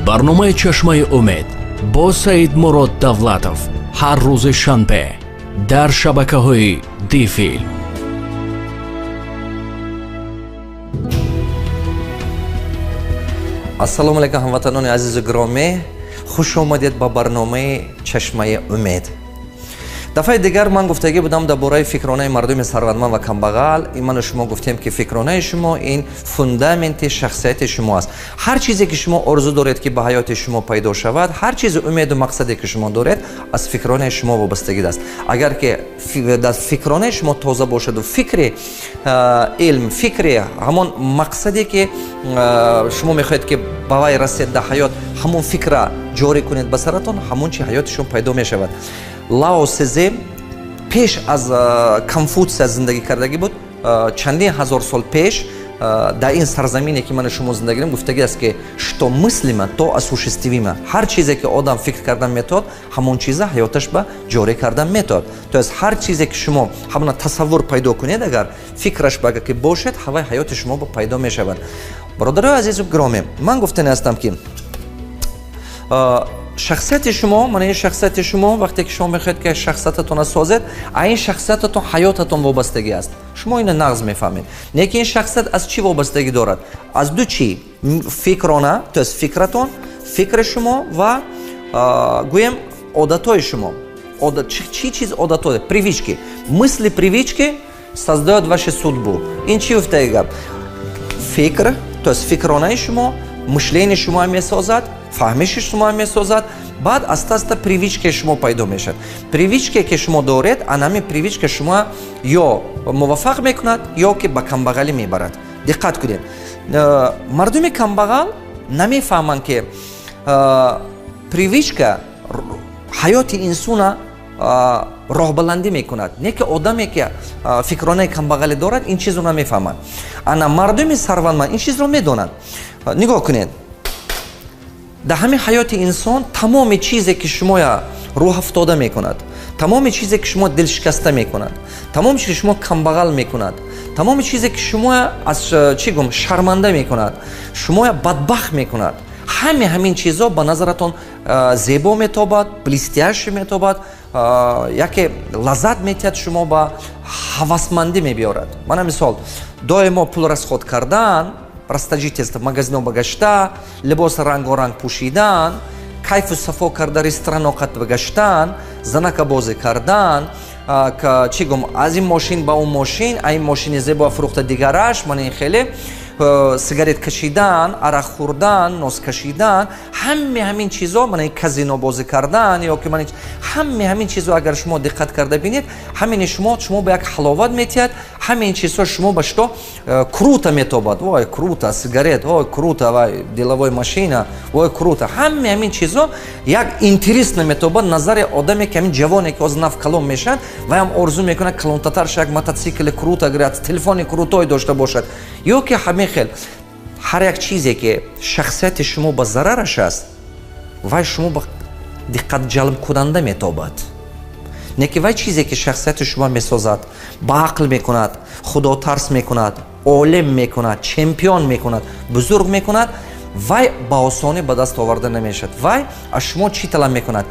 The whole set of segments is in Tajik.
برنامه چشمه امید با سعیدمرود دولاتов هر روز شنبه در شبکه‌های دیفیل. السلام علیکم هموطنان عزیز و گرامی، خوش آمدید با برنامه چشمه امید. دفعه دیگر من گفتگی بودم درباره فکرانه مردم ثروتمند و کمبغل. من و شما گفتیم که فکرانه شما این فوندامنت شخصیت شما است. هر چیزی که شما آرزو دارید که به حیات شما پیدا شود، هر چیز امید و مقصدی که شما دارید از فکرانه شما وابستگی است. اگر که در فکرانه شما تازه باشد و فکر علم، فکر همون مقصدی که شما میخواهید که به وی رسید در حیات، همون فکر جاری کنید به سرتون، همون چی حیاتشون پیدا می شود. لاو سزه پیش از کنفوتسیوس زندگی کردگی بود. چندین هزار سال پیش در این سرزمینی که من شما زندگی کردم گفتگی است که что мыслимо, то осуществимо. هر چیزی که آدم فکر کردن میتود، همون چیزا حیاتش به جاری کردن میتود. تو از هر چیزی که شما همون تصور پیدا کنید، اگر فکرش بگه که باشد، هوای حیات شما به پیدا میشود. برادرای عزیز و گرامی، من گفتن هستم که شخصیت شما، من این شخصیت شما وقتی که شما میخواید که شخصیتتون را سازید، این شخصیتتون حیاتتون وابستگی است. شما اینو نقض میفهمید. نه که این شخصیت از چی وابستگی دارد؟ از دو چی؟ فکرانه، تو از فکرتون، فکر شما و گویم عادتهای شما. چی چیز عادتهای؟ привычки. Мысли, привычки создают вашу судьбу. این چی گفتگی؟ فکر، تو از فکرانه شما، مشلین شما میسازد، فهمش شما میسازد، بعد asta привычка شما پیدا میشد. привычка که شما دارید، انمی привычка شما یا موفق میکند یا که به کمبغلی میبرد. دقت کنید، مردم کمبغل نمیفهمند که привычка حیات انسان راه بلندی میکند. نه که آدمی که فکرانه کمبغلی دارد این چیز رو نمیفهمند. انا مردم ثروتمند این چیز رو میدونند. نگاه کنید، در همین حیات انسان تمام چیزی که شما روح افتاده میکند، تمام چیزی که شما دل شکسته میکند، تمام چیزی که شما کمبغل میکند، تمام چیزی که شما از چی گم شرمنده میکند، شما بدبخت میکند، همین چیزا به نظرتون زیبا میتابد، بلیستیاش میتابد، یکی لذت میتید، شما با هوسمندی میبیارد. من مثال دائما پول расход کردن، растажительство, магазин обогащта, либос ранг-ранг пушидан, кайфу сафо карда ресторан овқат багаштан, занака бози кардан, чӣ гум аз ин мошин ба он мошин, ин мошини зебо фурӯхта дигараш, ман ин хеле сигарет кашидан, арақ хӯрдан, нос кашидан, ҳамин чизо, ман ин казино бозӣ кардан, ё ки ман ҳамин чизо агар шумо диққат карда бинед, ҳамини шумо ба як ҳаловат метиҳад, ҳамин чизо шумо ба што круто метобад. Вой, круто, сигарет, вой, круто, вай, деловой машина, вой, круто. ҳамин чизо як интересно метобад назари одаме ки ҳамин ҷавоне ки ҳозир нав калон мешавад, ваям орзу мекунад калонтатарш як мотоцикли круто гирад, телефони крутое дошта бошад. ё ки ҳамин хел ҳар як чизе ки шахсияти шумо ба зарараш аст, вай шумо ба диққатҷалб кунанда метобад. не ки вай чизе ки шахсияти шумо месозад, ба ақл мекунад, худотарс мекунад, олим мекунад, чемпион мекунад, бузург мекунад, вай ба осонӣ ба даст оварда намешад. вай аз шумо чӣ талаб мекунад?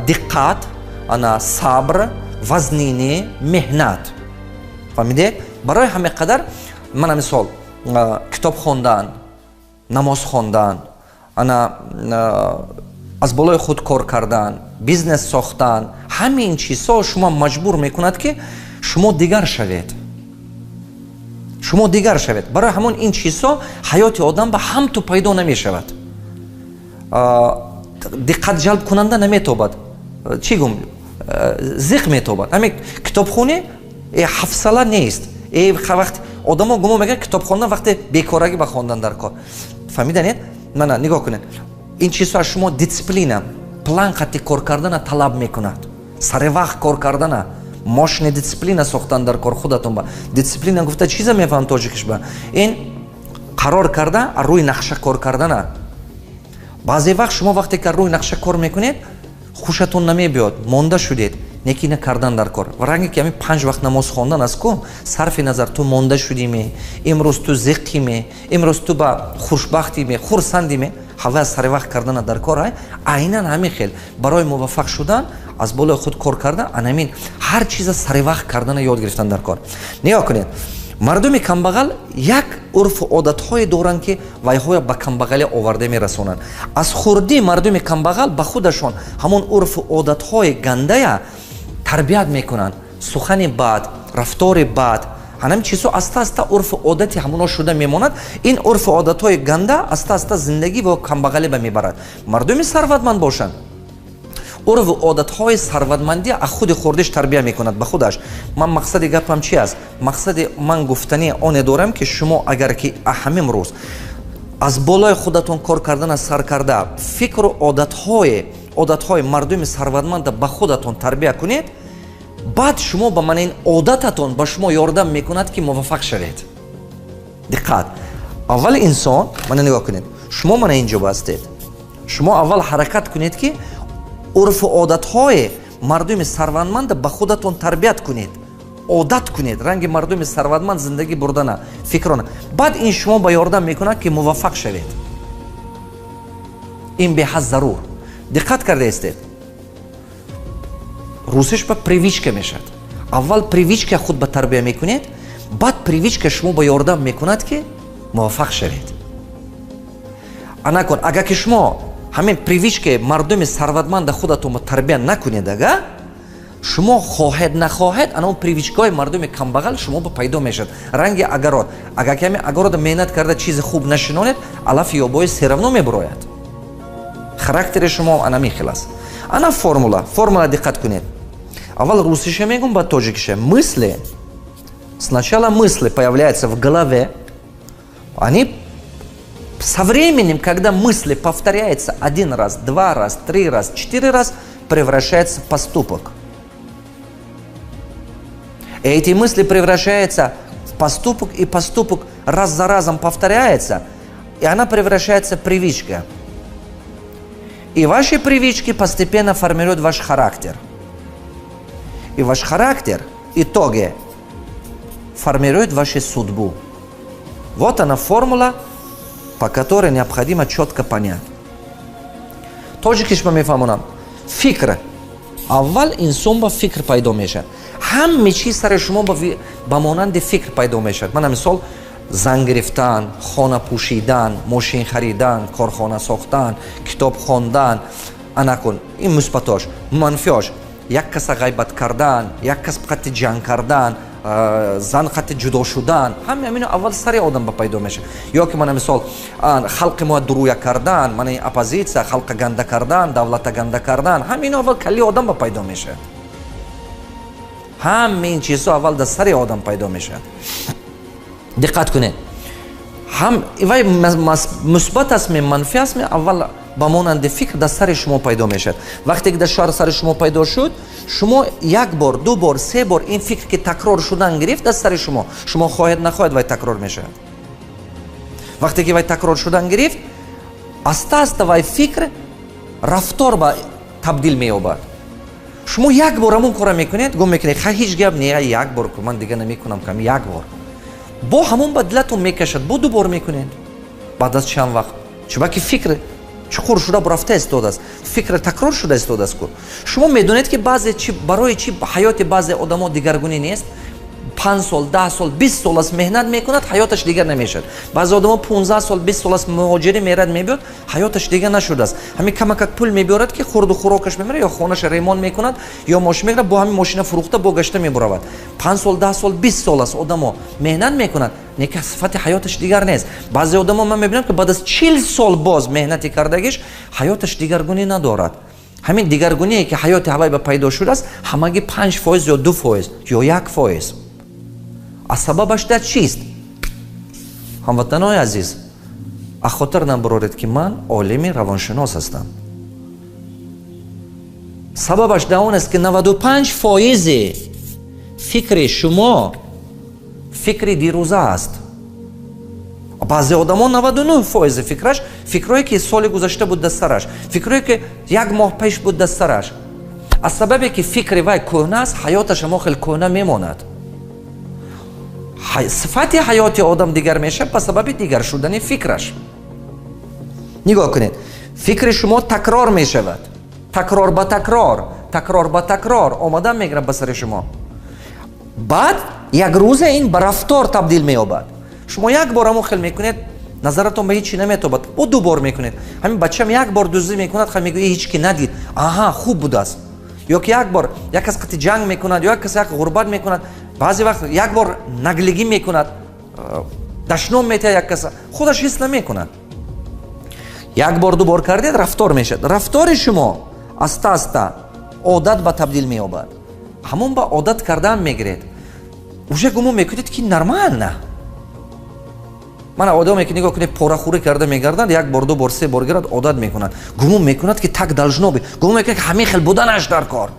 диққат, сабр, вазнинӣ, меҳнат. фаҳмидед? барои ҳамин қадар мана мисол китоб хондан, намоз хондан, аз болои худ кор кардан, бизнес сохтан, ҳамин чизҳо шумо маҷбур мекунад ки шумо дигар шавед. шумо дигар шавед. барои ҳамон ин чизҳо ҳаёти одам ба ҳамту пайдо намешавад. диққат ҷалб кунанда наметобад. чӣ гум зиқ метобад. ҳамин китобхонӣ ҳафсала нест. вақти одамо гумон мекунад китоб хондан вақте бекорагӣ ба хондан дар кор. фаҳмиданед? мана нигоҳ кунед, ин чизҳо аз шумо дисциплина, план қатъи кор кардана талаб мекунад. сари вақт кор кардана, мошини дисциплина сохтан дар кор худатон. ба дисциплина гуфта чиза мефаҳам тоҷикиш ба ин қарор карда рӯи нақша кор кардана. баъзе вақт шумо вақте ки рӯи нақша кор мекунед, хушатон намебиёд, монда шудед, неки накардан дар кор. Ва ранге ки ҳамин 5 вақт намоз хондан аст ку сарфи назар ту монда шудиме, имрӯз ту зиққиме, имрӯз ту ба хушбахтиме, хурсандиме, ҳавай аз сари вақт кардана дар кор айнан ҳамин хел барои муваффақ шудан аз болои худ кор кардан анамин ҳар чиза сари вақт кардана ёд гирифтан дар кор. Нигоҳ кунед, мардуми камбағал як урфу одатҳое доранд ки вайҳоя ба камбағалӣ оварда мерасонанд. аз хурди мардуми камбағал ба худашон ҳамон урфу одатҳои гандая тарбият мекунанд. сухани бад, рафтори бад, ҳанам чизо аста аста урфу одати ҳамоно шуда мемонад. ин урфу одатҳои ганда аста аста зиндагӣ во камбағалӣ ба мебарад. мардуми сарватманд бошанд, урфу одатҳои сарватмандӣ аз худи хурдиш тарбия мекунад ба худаш. ман мақсади гапам чи аст? мақсади ман гуфтани оне дорам ки шумо агар ки ҳамин рӯз аз болои худатон кор кардана сар карда фикру одатҳои мардуми сарватманда ба худатон тарбия кунед, баъд шумо ба мана ин одататон ба шумо ёрдам мекунад ки муваффақ шавед. диққат, аввал инсон мана нигоҳ кунед, шумо мана инҷо бастед, шумо аввал ҳаракат кунед ки урфу одатҳои мардуми сарватманда ба худатон тарбият кунед, одат кунед, ранги мардуми сарватманд зиндагӣ бурдана, фикрона. баъд ин шумо ба ёрдам мекунад ки муваффақ шавед. ин беҳад зарур. диққат кардаистед, русиш ба привичка мешад. аввал привичка худ ба тарбия мекунед, баъд привичка шумо ба ёрдам мекунад ки муваффақ шавед. анакун агар ки шумо ҳамин привичка мардуми сарватманда худатон тарбия накунед, ага шумо хоҳед нахоҳед анон привичкаҳои мардуми камбағал шумо ба пайдо мешавад. ранги агарот, агар ки ҳамин агарот меҳнат карда чизи хуб нашинонед, алафи ёбои серавно мебурояд. характери шумо анамин хел аст. ана формула диққат кунед. аввал русиша мегум, баъд тоҷикиша. мысли, сначала мысли появляются в голове, они со временем, когда мысли повторяются 1 раз, 2 раз, 3 раз, 4 раз, превращается в поступок. И эти мысли превращаются в поступок, и поступок раз за разом повторяется, и она превращается в привычку. И ваши привычки постепенно формируют ваш характер. И ваш характер в итоге формирует вашу судьбу. Вот она формула, по которой необходимо четко понять. Тоҷикиш ма мефаҳмонам. Фикр. аввал инсон ба фикр пайдо мешавад. ҳаме чиз сари шумо ба монанди фикр пайдо мешавад. мана мисол занг гирифтан, хона пӯшидан, мошин харидан, корхона сохтан, китоб хондан, анакун. ин мусбатош. манфиош, як каса ғайбат кардан, як кас қати ҷанг кардан, зан қати ҷудо шудан, ҳаме ҳамино аввал сари одам ба пайдо мешавад. ё ки мана мисол халқи мо дуруя кардан, мана ин оппозитсия, халқа ганда кардан, давлата ганда кардан, ҳамино аввал калли одам ба пайдо мешавад. ҳаме ин чизҳо аввал дар сари одам пайдо мешавад. диққат кунед. вай мусбат астме, манфӣ астме, аввал ба монанди фикр дар сари шумо пайдо мешавад. вақте ки дар сари шумо пайдо шуд, шумо як бор, ду бор, се бор ин фикр ки такрор шудан гирифт дар сари шумо хоҳед нахоҳед вай такрор мешавад. вақте ки вай такрор шудан гирифт, аста аста вай фикр рафтор ба табдил меёбад. шумо як бор ҳамон кора мекунед, гум мекунед, ҳеҷ гап не, як бор ман дига намекунам, кам як бор. бо ҳамон ба дилатон мекашад, бо ду бор мекунед. баъд аз чанд вақт, чунки фикр чуқур шуда рафта истодааст, фикр такрор шуда истодааст. шумо медонед ки барои чи ҳаёти баъзе одамо дигаргунӣ нест. 5 сол, 10 сол, 20 сол аст меҳнат мекунад, ҳаёташ дигар намешад. баъзе одамо 15 сол, 20 сол аст муҳоҷирӣ мерад мебиёд, ҳаёташ дигар нашудааст. ҳамин камакак пул мебиёрад ки хурду хӯрокаш мемира, ё хонаша ремонт мекунад, ё мошин мегирад, бо ҳамин мошина фурӯхта богашта мебуравад. 5 сол, 10 сол, 20 сол аст одамо меҳнат мекунад, неки сифати ҳаёташ дигар нест. баъзе одамо ман мебинам ки баъд аз 40 сол боз меҳнати кардагиш ҳаёташ дигаргунӣ надорад. ҳамин дигаргуние ки ҳаёти ҳавай ба пайдо шудааст, ҳамагӣ 5% ё 2% ё 1%. а сабабаш дар чист? ҳамватанои азиз, аз хотир набуроред ки ман олими равоншинос ҳастам. сабабаш дар он аст ки 95% фикри шумо фикри дирӯза аст. баъзе одамо 99% фикраш фикрое ки соли гузашта буд дар сараш, фикрое ки як моҳ пеш буд дар сараш. аз сабабе ки фикри вай кӯҳна аст, ҳаёташ ҳамо хел кӯҳна мемонад. сифати ҳаёти одам дигар мешавад ба сабаби дигар шудани фикраш. нигоҳ кунед, фикри шумо такрор мешавад, такрор ба такрор омадан мегирад ба сари шумо. баъд як рӯзе ин ба рафтор табдил меёбад. шумо як бор ҳамон хел мекунед, назаратон ба ҳичи наметобад, бо ду бор мекунед. ҳамин бачаам як бор дуздӣ мекунад, хам мегӯяд ҳеч ки надид, аҳа хуб будааст. ё ки як бор як кас қати ҷанг мекунад, ё як кас як ғурбат мекунад, баъзе вақт як бор наглигӣ мекунад, дашном метаҳад як каса, худаш ҳис намекунад. як бор ду бор кардед, рафтор мешавад. рафтори шумо аста аста одат ба табдил меёбад. ҳамон ба одат кардан мегиред. уже гумон мекунед ки нормально. мана одаме ки нигоҳ кунед порахӯрӣ карда мегарданд, як бор ду бор се бор гирад, одат мекунад. гумон мекунад ки так должно, гумон мекунад ки ҳамин хел буданаш дар кор.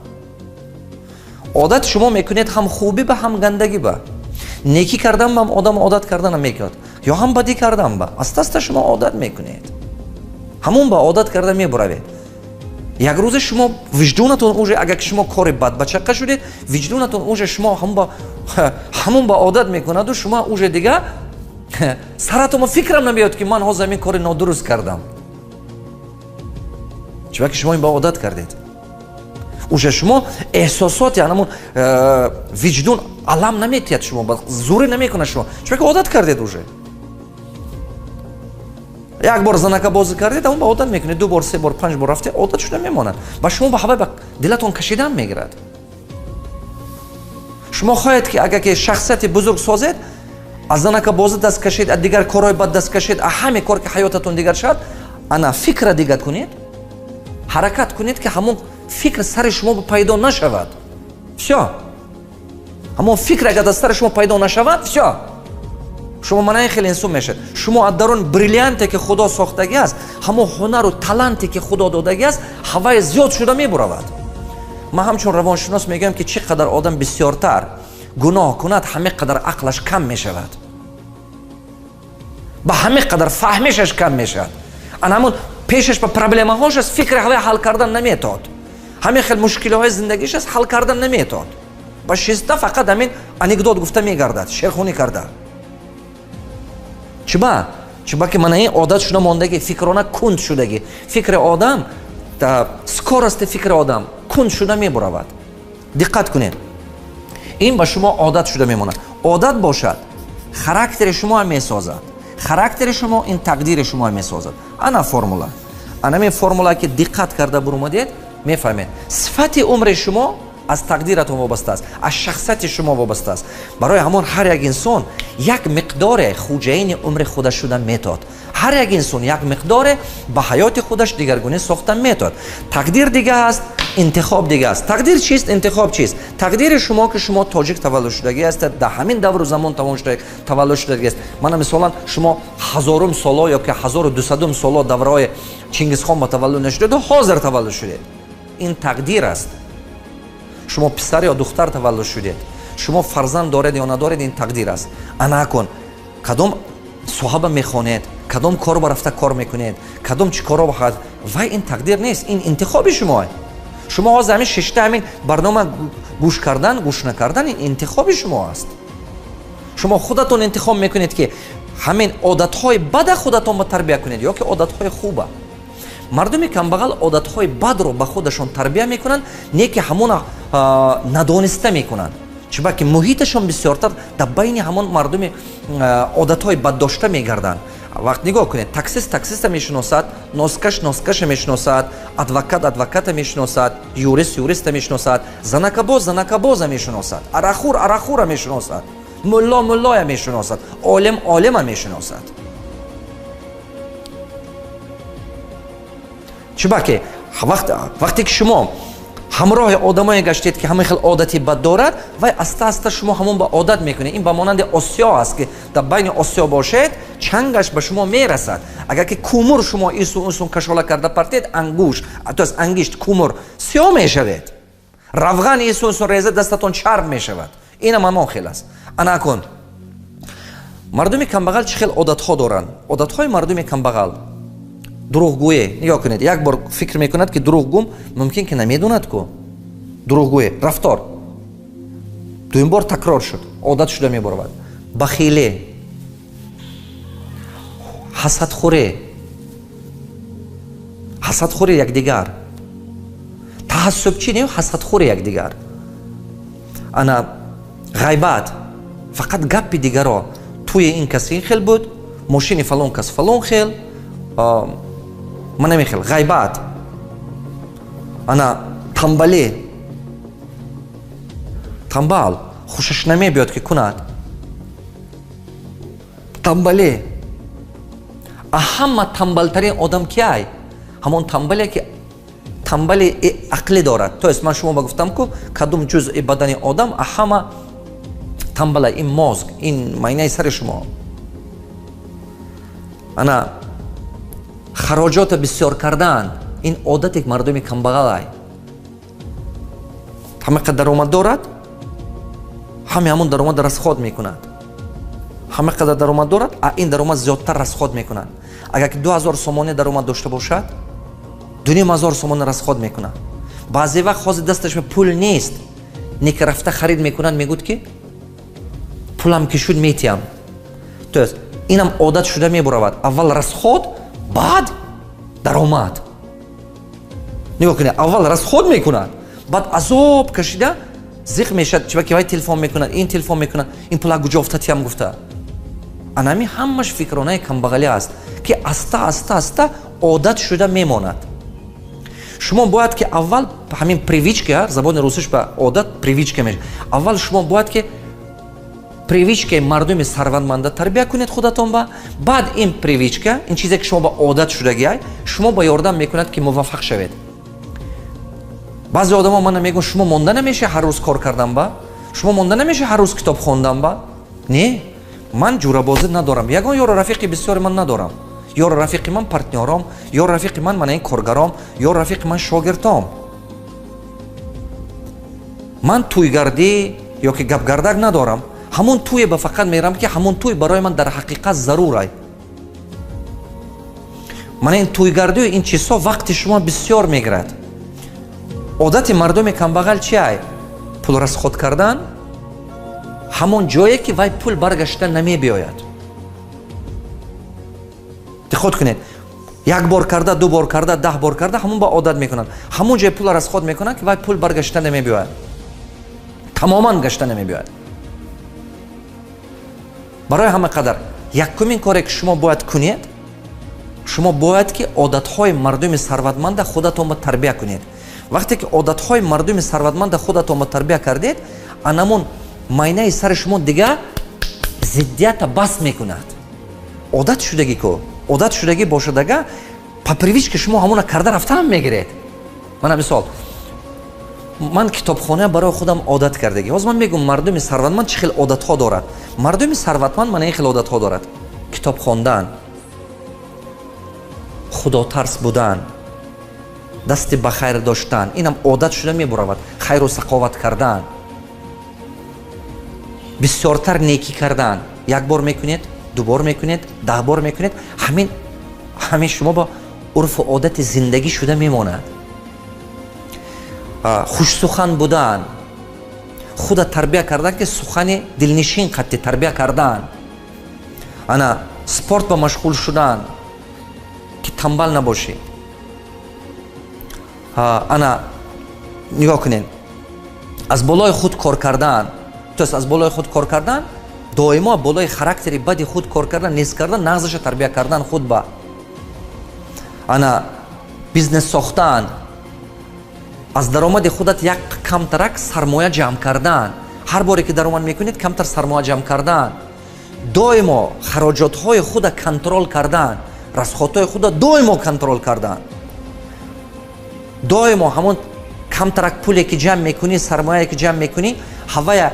одат шумо мекунед ҳам хубӣ ба ҳам гандагӣ ба. некӣ кардан ба ҳам одам одат карданам мекунад, ё ҳам бадӣ кардан ба. аста аста шумо одат мекунед. ҳамон ба одат карда мебуравед. як рӯзе шумо виҷдонатон уже, агар шумо кори бадбачақа шудед, виҷдонатон уже шумо ҳамон ба одат мекунаду шумо уже дига саратон фикрам намеёд ки ман ҳозир ҳамин кори нодуруст кардам. чунки шумо ин ба одат кардед. уже шумо эҳсосоти анамон виҷдон алам наметиҳад, шумо зӯрӣ намекунад шумо, чунки одат кардед уже. як бор занака бозӣ кардед, амон ба одат мекунед, ду бор се бор панҷ бор рафтед, одат шуда мемонад. ба шумо ба ҳавай ба дилатон кашидан мегирад. шумо хоҳед ки агар ки шахсияти бузург созед, аз занака бозӣ даст кашед, аз дигар корҳои бад даст кашед, аз ҳаме кор ки ҳаётатон дигар шавад, ана фикра дига кунед, ҳаракат кунед ки ҳамон фикр сари шумо пайдо нашавад. всё. ҳамон фикр агар дар сари шумо пайдо нашавад, всё. шумо мана ин хеле инсон мешавед. шумо аз дарун бриллианте ки худо сохтагӣ аст, ҳамон ҳунару таланте ки худо додагӣ аст, ҳавай зиёд шуда мебуравад. ман ҳамчун равоншинос мегӯям ки чӣ қадар одам бисёртар гуноҳ кунад, ҳамин қадар ақлаш кам мешавад, ба ҳамин қадар фаҳмишаш кам мешавад. ан ҳамон пешаш ба проблемаҳош аст, фикри ҳавай ҳал кардан наметод. ҳамин хел мушкилиҳои зиндагиш аст, ҳал кардан наметод. ба шиста фақат ҳамин анекдот гуфта мегардад, шерхунӣ карда. чиба ки мана ин одат шуда мондагӣ, фикрона кунд шудагӣ. фикри одам, скорости фикри одам кунд шуда мебуравад. диққат кунед. ин ба шумо одат шуда мемонад. одат бошад, характери шумо ҳам месозад. характери шумо ин тақдири шумо ҳам месозад. ана формула. анамин формула ки диққат карда бурумадед, мефаҳмед. сифати умри шумо аз тақдиратон вобаста аст, аз шахсияти шумо вобаста аст. барои ҳамон ҳар як инсон як миқдоре хуҷаини умри худаш шуда метод. ҳар як инсон як миқдоре ба ҳаёти худаш дигаргунӣ сохта метод. тақдир дига аст, интихоб дига аст. тақдир чист, интихоб чист? тақдири шумо ки шумо тоҷик таваллуд шудагӣ ҳастед, дар ҳамин давру замон таваллуд шудагӣ аст. мана мисолан шумо 1000 соло ё ки 1200 соло давраҳои Чингизхон ба таваллуд нашудед, ҳозир таваллуд шудед. ин тақдир аст. шумо писар ё духтар таваллуд шудед, шумо фарзанд доред ё надоред, ин тақдир аст. ана кун, кадом соҳаба мехонед, кадом кор ба рафта кор мекунед, кадом чӣ коро бахад, вай ин тақдир нест, ин интихоби шумо. шумо ҳозир ҳамин шишта ҳамин барнома гӯш кардан, гӯш накардан, ин интихоби шумо аст. шумо худатон интихоб мекунед ки ҳамин одатҳои бада худатон ба тарбия кунед ё ки одатҳои хуба. мардуми камбағал одатҳои бадро ба худашон тарбия мекунанд, не ки ҳамона надониста мекунанд. чиба ки муҳиташон бисёртар дар байни ҳамон мардуми одатҳои баддошта мегарданд. вақт нигоҳ кунед, таксиста мешиносад, носкаш носкаша мешиносад, адвокат адвоката мешиносад, юрист юриста мешиносад, занакабоза мешиносад, арахура мешиносад, муллоя мешиносад, олима мешиносад. чиба ки вақте ки шумо ҳамроҳи одамое гаштед ки ҳамин хел одати бад дорад, вай аста аста шумо ҳамон ба одат мекунед. ин ба монанди осиё аст ки дар байни осиё бошед, чангаш ба шумо мерасад. агар ки кумур шумо исун кашола карда партед, ангишт кумур сиё мешавед. равған исун реза дастатон чарб мешавад. инам ҳамон хел аст. ана кун, мардуми камбағал чӣ хел одатҳо доранд? одатҳои мардуми камбағал дурӯғгӯе. нигоҳ кунед, як бор фикр мекунад ки дурӯғгӯм мумкин ки намедонад ку. дурӯғгӯӣ, рафтор дуюм бор такрор шуд, одат шуда мебаровад. бахилӣ, ҳасадхӯри якдигар, таҳассубчӣ не ҳасадхӯри якдигар, ана ғайбат, фақат гапи дигаро, туи ин кас ин хел буд, мошини фалон кас фалон хел, манами хел, ғайбат, ана тамбалӣ, тамбал хушаш намебиёд ки кунад, тамбалӣ. ҳама тамбалтарин одам кияй? ҳамон тамбале ки тамбали ақлӣ дорад. То есть ман шумо ба гуфтам ку кадом ҷузъи бадани одам ҳама тамбала, ин мозг, ин майнаи сари шумо. ана хароҷота бисёр кардан, ин одати мардуми камбағалай. ҳамақа даромад дорад, ҳамон даромад расход мекунад. ҳама қадар даромад дорад, ин даромад зиёдтар расход мекунад. агар ки 2000 сомоне даромад дошта бошад, 2500 сомоне расход мекунад. баъзе вақт ҳозир дасташ пул нест, нека рафта харид мекунад, мегӯд ки пулам ки шуд метиям. То есть инам одат шуда мебаровад. аввал расход, баъд даромад. нигоҳ кунед, аввал расход мекунад, баъд азоб кашида зиқ мешад, чӣ ки вай телефон мекунад, ин телефон мекунад, ин пула куҷо уфтатиям гуфта. анами ҳамаш фикронаи камбағалӣ аст ки аста одат шуда мемонад. шумо бояд ки аввал ҳамин привичка, забони русиш ба одат привичка мешавад. аввал шумо бояд ки привичкаи мардуми сарватманда тарбия кунед худатон ба, баъд ин привичка, ин чизе ки шумо ба одат шудагиай, шумо ба ёрдам мекунад ки муваффақ шавед. баъзе одамо мана мегӯянд шумо монда намешавед ҳар рӯз кор кардан ба, шумо монда намешавед ҳар рӯз китоб хондан ба. не, ман ҷурабозӣ надорам. ягон ёро рафиқи бисёри ман надорам. ёро рафиқи ман партнёром, ёро рафиқи ман мана ин коргаром, ёро рафиқи ман шогирдом. ман туйгардӣ ё ки гапгардак надорам. ҳамон туе ба фақат мерам ки ҳамон туй барои ман дар ҳақиқат зарурай. мана ин туйгардию ин чизҳо вақти шумо бисёр мегирад. одати мардуми камбағал чиай? пул расход кардан, ҳамон ҷое ки вай пул баргашта намебиёяд. диққат кунед, як бор карда, ду бор карда, 10 бор карда, ҳамон ба одат мекунад. ҳамон ҷое пул расход мекунад ки вай пул баргашта намебиёяд, тамоман гашта намебиёяд. барои ҳама қадар якумин коре ки шумо бояд кунед, шумо бояд ки одатҳои мардуми сарватманда худатон ба тарбия кунед. вақте ки одатҳои мардуми сарватманда худатон ба тарбия кардед, анамон майнаи сари шумо дига зиддията бас мекунад. одат шудагӣ ку, одат шудагӣ бошадага па привичка шумо ҳамона карда рафтанам мегиред. мана мисол, ман китобхона барои худам одат кардагӣ. ҳозир ман мегӯм мардуми сарватманд чӣ хел одатҳо дорад. мардуми сарватманд мана ин хел одатҳо дорад. китоб хондан, худотарс будан, дасти ба хайр доштан, инам одат шуда мебаровад. хайру сақоват кардан, бисёртар некӣ кардан. як бор мекунед, ду бор мекунед, 10 бор мекунед, ҳамин шумо ба урфу одати зиндагӣ шуда мемонад. хушсухан будан, худа тарбия кардан ки сухани дилнишин қатти тарбия кардан. ана спорт ба машғул шудан ки тамбал набошӣ. ана нигоҳ кунед, аз болои худ кор кардан. то есть аз болои худ кор кардан, доимо болои характери бади худ кор кардан, нест кардан, нағзаша тарбия кардан худ ба. ана бизнес сохтан, аз даромади худат як камтарак сармоя ҷамъ кардан. ҳар боре ки даромад мекунед, камтар сармоя ҷамъ кардан. доимо хароҷотҳои худа контрол кардан, расходҳои худа доимо контрол кардан. доимо ҳамон камтарак пуле ки ҷамъ мекунӣ, сармояе ки ҷамъ мекунӣ, ҳавая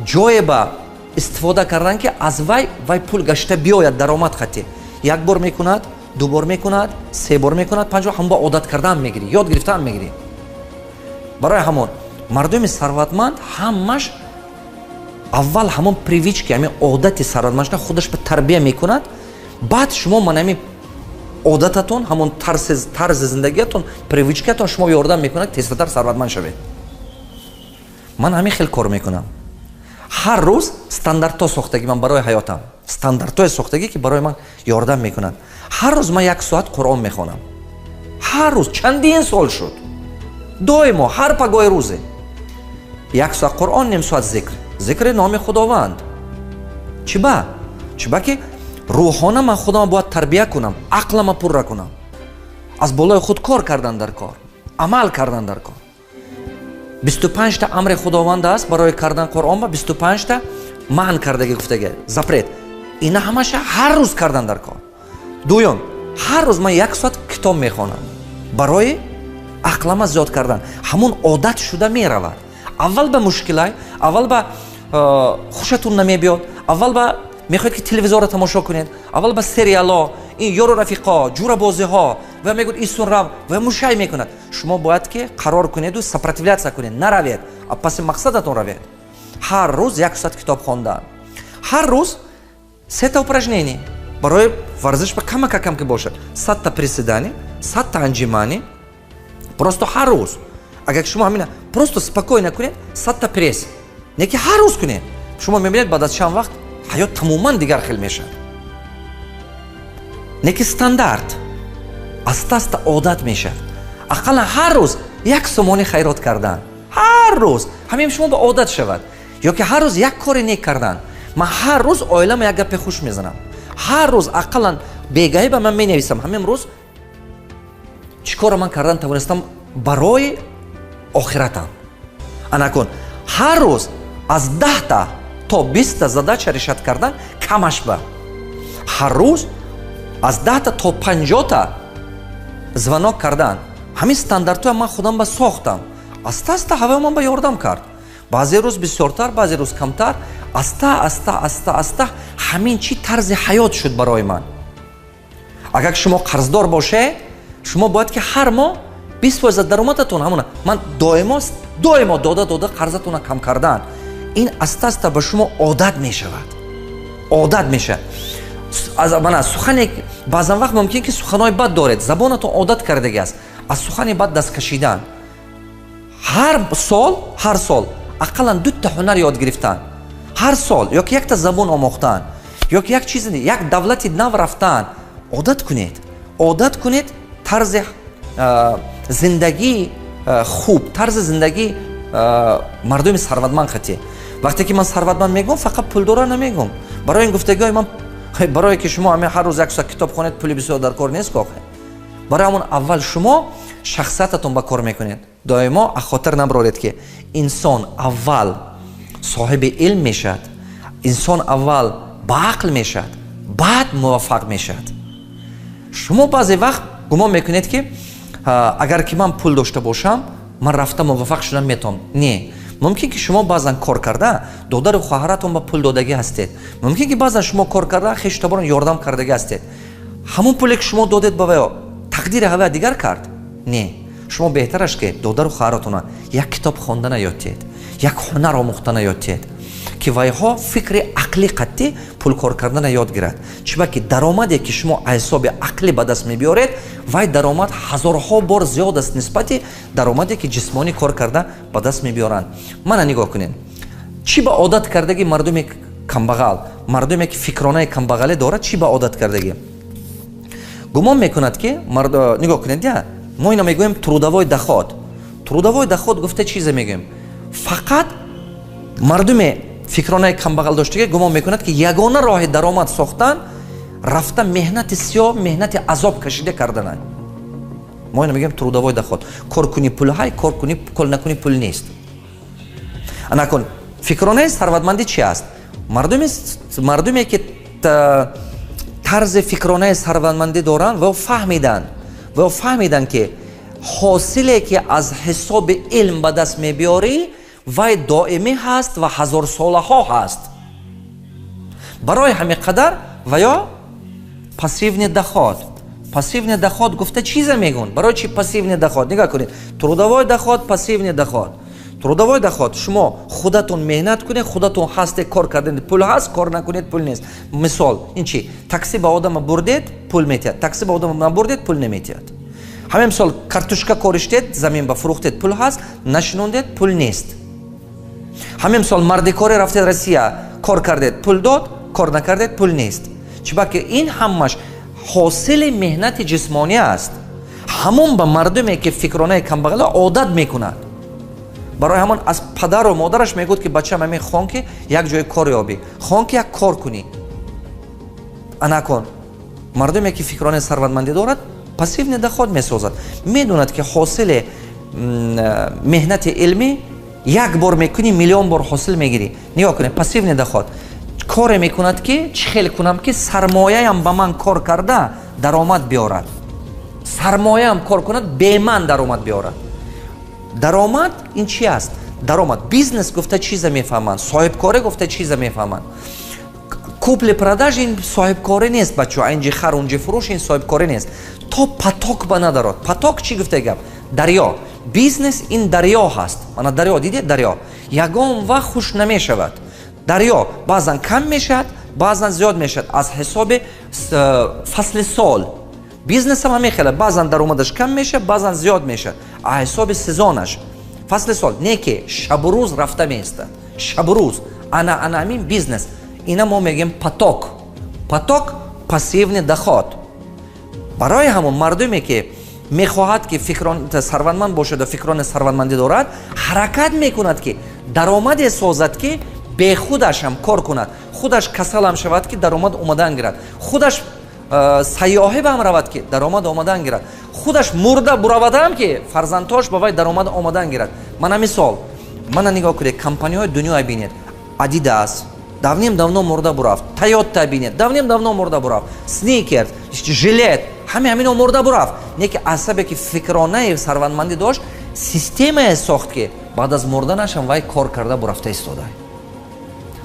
ҷое ба истифода кардан ки аз вай пул гашта биёяд даромад хати. як бор мекунад, ду бор мекунад, 3 бор мекунад, 5 бор, ҳам ба одат кардан мегирӣ, ёд гирифтан мегирӣ. барои ҳамон мардуми сарватманд ҳамаш аввал ҳамон привички, ҳамин одати сарватмандшуда худаш ба тарбия мекунад, баъд шумо манами одататон, ҳамон тарзи зиндагиятон, привичкаятон шумо ёрдам мекунад тезтар сарватманд шавед. من همین خیلی کار میکنم. هر روز استانداردها ساختگی من برای حیاتم، استانداردهای ساختگی که برای من یاردم میکنن. هر روز من 1 ساعت قرآن میخونم. هر روز چندین سال شد. دائما هر پگاه روزه 1 ساعت قرآن، نیم ساعت ذکر نام خداوند. چی با که روحانه من خودم باید تربیه کنم، عقلم پر کنم. از بالای خود کار کردن در کار، عمل کردن در کار. 25 تا امر خداوند است برای کردن قرآن و 25 تا منع کردگی گفتگی запрет. اینا همش هر روز کردن در کار. دوم، هر روز من 1 ساعت کتاب میخوانم برای عقلم زیاد کردن. همون عادت شده میرود. اول به مشکلای، اول به خوشتون نمیبیاد، اول به میخواید که تلویزیون را تماشا کنید، اول به سریالا، این یارو رفیقا، جور بازی ها و میگوید ایسون رو و مشای میکند. شما باید که قرار کنید و سپراتیویت کنید، نروید، پس مقصدتون روید. هر روز 1 ساعت کتاب خواندن. هر روز 3 تا упражнение برای ورزش به کم که باشه. 100 تا приседания، 100 تا анжимани. просто هر روز. اگر شما همین просто спокойно کنید 100 تا پرس. نه که هر روز کنید. شما میبینید بعد از چند وقت حیات تماما دیگر خیلی میشه. نه که استاندارد است عادت میشه. اقلا هر روز 1 سومانی خیرات کردن. هر روز همین شما به عادت شود. یا که هر روز 1 کار نیک کردن. من هر روز عائلم 1 گپ خوش میزنم. هر روز اقلا بگاهی به من مینویسم. همین روز چیکار من کردن توانستم برای آخرتم. انا کن هر روز از 10 تا 20 задача решат кардан камаш ба. ҳар рӯз аз 10 تا 50 звонок кардан. ҳамин стандартҳои ман худам ба сохтам. аста ҳавои ман ба ёрдам кард. баъзе рӯз бисёртар, баъзе рӯз камтар. аста ҳамин чӣ тарзи ҳаёт шуд барои ман. агар шумо қарздор бошед, шумо бояд ки ҳар моҳ 20% даромадатон ҳамона. ман доимо дода қарзатона кам кардан. این аста به شما عادت می شود. عادت میشه. از من سخنی بعضا وقت ممکن که سخنای بد دارید، زبانتون عادت کردگی است از سخنی بد دست کشیدن. هر سال اقلا 2 تا هنر یاد گرفتن. هر سال یا که 1 تا زبان آموختن، یا که 1 چیز، 1 دولت نو رفتن. عادت کنید طرز زندگی خوب، طرز زندگی مردم ثروتمند خطی. وقتی که من ثروتمند میگم فقط پولدار نمیگم. برای این گفتگوهای من برای که شما همه هر روز 1 ساعت کتاب خونید پولی بسیار در کار نیست که. برای همون اول شما شخصیتتون با کار میکنید. دائما خاطر نبرید که انسان اول صاحب علم میشد، انسان اول با عقل میشد، بعد موفق میشد. شما بعضی وقت گمان میکنید که اگر که من پول داشته باشم من رفتم موفق شدم میتونم. نه، ممکن که شما بعضا کار کرده دادر و خواهرتون با پول دادگی هستید. ممکن که بعضا شما کار کرده خیشتبارون یاردم کردگی هستید. همون پولی که شما دادید با تقدیر هوا دیگر کرد. نه، شما بهترش که دادر و خواهرتون 1 کتاب خواندن یادید، 1 هنر آموختن یادید که وایها فکر عقلی قطعی پول کار کردن یاد گیرد. چرا که درآمدی که شما حساب عقلی به دست میبیارید وای درآمد هزارها بار زیاد است نسبت درآمدی که جسمانی کار کرده به دست میبیارند. من نگاه کنین چی به عادت کردگی مردم کمبغل، مردمی که فکرانه کمبغلی دارد چی به عادت کردگی گمان میکند که نگاه کنید ما اینا میگویم трудовой доход. трудовой доход گفته چیز میگیم فقط مردم فکرانه کمبغل داشته گمان میکند که یگانه راه درآمد ساختن رفتن مهنت سیاه، مهنت عذاب کشیده کردن. ما اینو میگیم трудовой доход. کار کنی پول های، کار کنی کار نکنی پول نیست. انا کن فکرانه ثروتمندی چی است؟ مردمی که طرز فکرانه ثروتمندی دارن و فهمیدن که حاصلی که از حساب علم به دست میبیاری وای دائمی هست و 1000 ساله ها هست. برای همین قدر و یا پاسیونی دخواد. پاسیونی دخواد گفته چیز میگن. برای چی پاسیونی دخواد؟ نگاه کنید. трудовой доход، پاسیونی دخواد. трудовой доход شما خودتون مهنت کنید، خودتون هست کار کردن پول هست، کار نکنید پول نیست. مثال این چی؟ تاکسی با آدم بردید پول میتید، تاکسی با آدم نبردید پول نمیتید. همین مثال کارتوشکا کارشتید زمین با فروختید پول هست، نشنوندید پول نیست. ҳамин мисол марди коре рафтед Россия, кор кардед, пул дод, кор накардед, пул нест. чунки ин ҳамаш ҳосили меҳнати ҷисмонӣ аст. ҳамон ба мардуме ки фикронаи камбағала одат мекунад. барои ҳамон аз падару модараш мегӯд ки бачам ҳамин хон ки як ҷои кор ёбӣ, хон ки як кор кунӣ, анакун. мардуме ки фикронаи сарватмандӣ дорад, пассив недоход месозад. медонад ки ҳосили меҳнати илмӣ як бор мекунӣ, миллион бор ҳосил мегирӣ. нигоҳ кунед, пассив недоход коре мекунад ки чӣ хел кунам ки сармояам ба ман кор карда даромад биёрад. сармояам кор кунад, бе ман даромад биёрад. даромад ин чӣ аст? даромад бизнес гуфта чиза мефаҳманд, соҳибкорӣ гуфта чиза мефаҳманд. купли продаж ин соҳибкорӣ нест бачо, инҷи хар унҷи фурӯш ин соҳибкорӣ нест. то поток ба надарод. поток чӣ гуфта гап? дарё. бизнес ин дарё ҳаст. мана дарё дидед, дарё ягон вақт хуш намешавад. дарё баъзан кам мешавад, баъзан зиёд мешавад аз ҳисоби фасли сол. бизнес ҳам ҳамин хеле, баъзан даромадаш кам мешавад, баъзан зиёд мешавад аз ҳисоби сезонаш, фасли сол. не ки шабу рӯз рафта меистад. шабу рӯз ана ҳамин бизнес. ина мо мегӯем поток. поток пассивный доход. барои ҳамон мардуме ки мехоҳад ки сарватманд бошад ва фикрони сарватмандӣ дорад, ҳаракат мекунад ки даромаде созад ки бе худаш ҳам кор кунад, худаш касалам шавад ки даромад омадан гирад, худаш сайёҳӣ бам равад ки даромад омадан гирад, худаш мурда буравадам ки фарзандош ба вай даромад омадан гирад. мана мисол, мана нигоҳ кунед, компаниҳои дунё бинед, Adidas давним-давно мурда бурафт, Toyota бинед, давним-давно мурда бурафт, Snickers, жилет, ҳамин мурда бурафт. не ки асабе ки фикронаи сарватмандӣ дошт, системае сохт ки баъд аз мурданашам вай кор карда бурафта истода.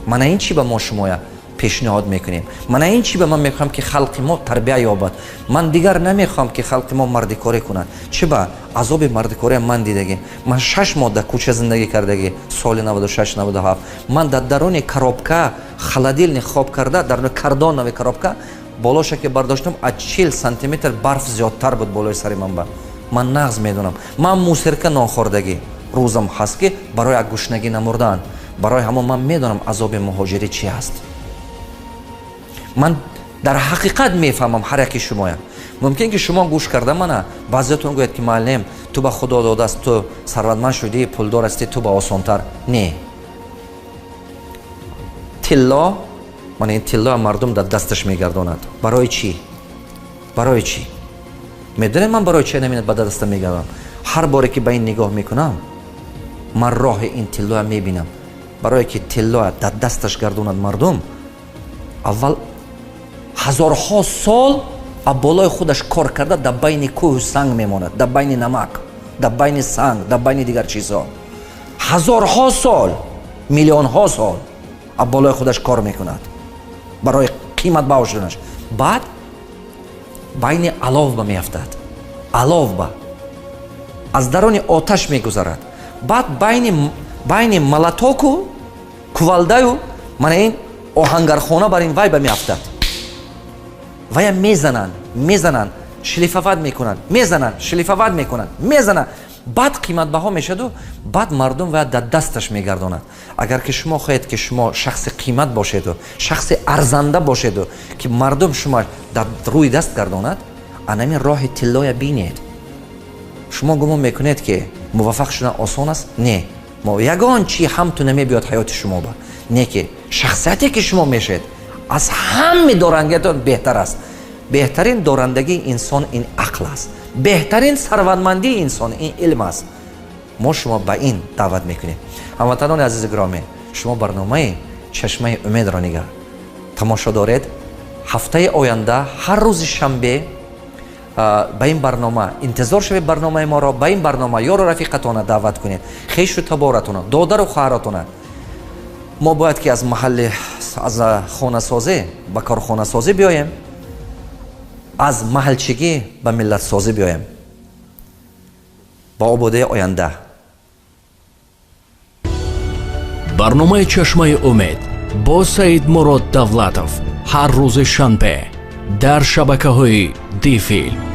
мана ин чӣ ба мо шумоя пешниҳод мекунем. мана ин чӣ ба ман мехоҳам ки халқи мо тарбия ёбад. ман дигар намехоҳам ки халқи мо мардикорӣ кунад. чӣ ба азоби мардикория ман дидагӣ. ман 6 моҳ дар кӯча зиндагӣ кардагӣ, соли 96-97. ман дар даруни коробка холодильник хоб карда, дар кардонови коробка болоша ки бардоштам аз 40 сантиметр барф зиёдтар буд болои сари ман. ба ман нағз медонам. ман мусирка нохӯрдагӣ рӯзам ҳаст ки барои аз гушнагӣ намурдан. барои ҳамон ман медонам азоби муҳоҷирӣ чӣ аст. ман дар ҳақиқат мефаҳмам ҳар яки шумоя. мумкин ки шумо гӯш карда мана баъзеатон гӯяд ки муаллим ту ба худо додааст, ту сарватманд шудӣ, пулдор ҳастӣ, ту ба осонтар. не. тилло, мана ин тиллоа мардум дар дасташ мегардонад. барои чӣ? барои чӣ? медонед ман барои чӣ наминад ба дастам мегардонам? ҳар боре ки ба ин нигоҳ мекунам, ман роҳи ин тиллоа мебинам. барое ки тиллоа дар дасташ гардонад мардум, аввал ҳазорҳо сол аз болои худаш кор карда дар байни кӯҳу санг мемонад, дар байни намак, дар байни санг, дар байни дигар чизҳо. ҳазорҳо сол, миллионҳо сол аз болои худаш кор мекунад барои қиматбаҳо шуданаш. баъд байни аловба меафтад. аловба аз даруни оташ мегузарад. баъд байни малатоку кувалдаю мана ин оҳангархона бар ин вайба меафтад. ваям мезананд, шлифават мекунанд, мезананд, шлифават мекунанд, мезананд. баъд қиматбаҳо мешаду, баъд мардум вая дар дасташ мегардонад. агар ки шумо хоҳед ки шумо шахси қимат бошеду, шахси арзанда бошеду ки мардум шумо дар рӯи даст гардонад, анамин роҳи тиллоя бинед. шумо гумон мекунед ки муваффақ шудан осон аст? не. ягон чӣ ҳамту намебиёд ҳаёти шумо ба. не ки шахсияте ки шумо мешед аз ҳами дорангиятон беҳтар аст. беҳтарин дорандагии инсон ин ақл аст. беҳтарин сарватмандии инсон ин илм аст. мо шумо ба ин даъват мекунем. ҳамватанони азизи гиромӣ, шумо барномаи чашмаи умедро нигар тамошо доред. ҳафтаи оянда ҳар рӯзи шанбе ба ин барнома интизор шавед. барномаи моро ба ин барнома ёру рафиқатона даъват кунед, хешу таборатона, додару хоҳаратона. мо бояд ки аз маҳалли аз хонасозӣ ба корхонасозӣ биёем, аз маҳалчигӣ ба миллатсозӣ биёем. ба ободаи оянда. барномаи чашмаи умед бо Саидмурод Давлатов ҳар рӯзи шанбе дар шабакаҳои ди филм.